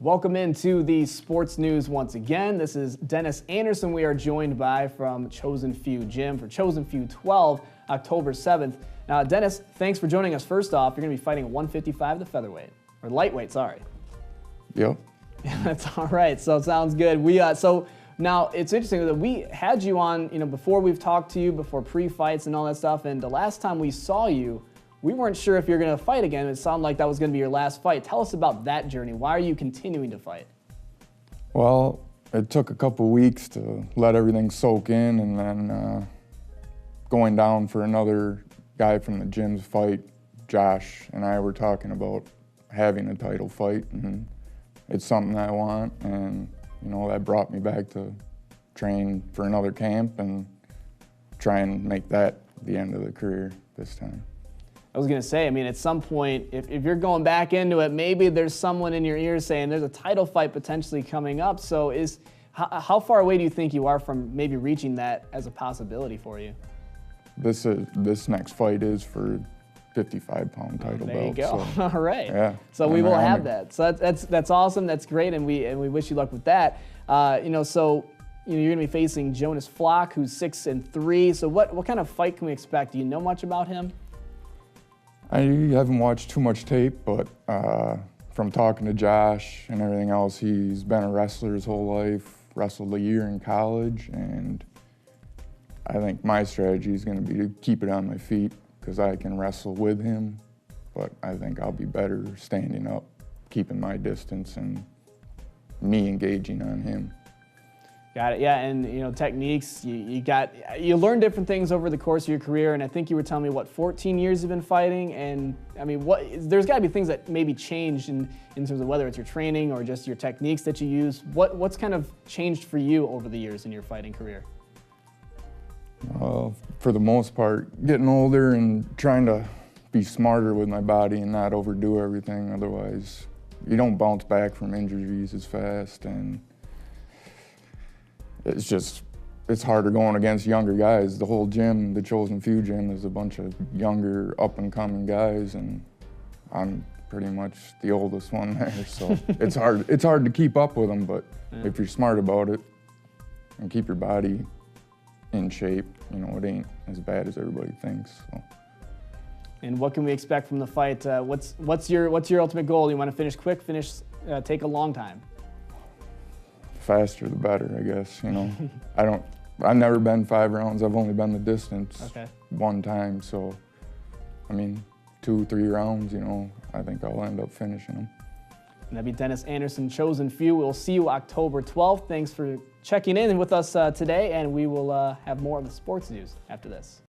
Welcome into the sports news once again. This is Dennis Anderson. We are joined by from Chosen Few Gym for Chosen Few 12, October 7th. Now, Dennis, thanks for joining us. First off, you're going to be fighting at 155 the featherweight, or lightweight, sorry. Yep. That's all right. So it sounds good. So now it's interesting that we had you on, before we've talked to you, before pre-fights and all that stuff. And the last time we saw you, we weren't sure if you're going to fight again. It sounded like that was going to be your last fight. Tell us about that journey. Why are you continuing to fight? Well, it took a couple weeks to let everything soak in, and then going down for another guy from the gym's fight, Josh and I were talking about having a title fight, and it's something I want, and that brought me back to train for another camp and try and make that the end of the career this time. I was going to say, at some point, if you're going back into it, maybe there's someone in your ear saying there's a title fight potentially coming up. So how far away do you think you are from maybe reaching that as a possibility for you? This next fight is for 55-pound title belt. There you go. So, all right. Yeah. So we will have that. So that's awesome. That's great, and we wish you luck with that. You're going to be facing Jonas Flock, who's 6-3. So what kind of fight can we expect? Do you know much about him? I haven't watched too much tape, but from talking to Josh and everything else, he's been a wrestler his whole life, wrestled a year in college, and I think my strategy is going to be to keep it on my feet because I can wrestle with him, but I think I'll be better standing up, keeping my distance, and me engaging on him. Got it. Yeah, and techniques. You learn different things over the course of your career, and I think you were telling me 14 years you've been fighting, and there's got to be things that maybe changed in terms of whether it's your training or just your techniques that you use. What's kind of changed for you over the years in your fighting career? For the most part, getting older and trying to be smarter with my body and not overdo everything. Otherwise, you don't bounce back from injuries as fast, and it's harder going against younger guys. The whole gym, the Chosen Few Gym, is a bunch of younger, up-and-coming guys, and I'm pretty much the oldest one there. So it's hard to keep up with them, but if you're smart about it and keep your body in shape, it ain't as bad as everybody thinks. So. And what can we expect from the fight? What's your ultimate goal? You want to finish quick, take a long time? Faster the better, I guess. I've never been 5 rounds. I've only been the distance one time. So, 2-3 rounds, I think I'll end up finishing them. And that'd be Dennis Anderson, Chosen Few. We'll see you October 12th. Thanks for checking in with us today, and we will have more of the sports news after this.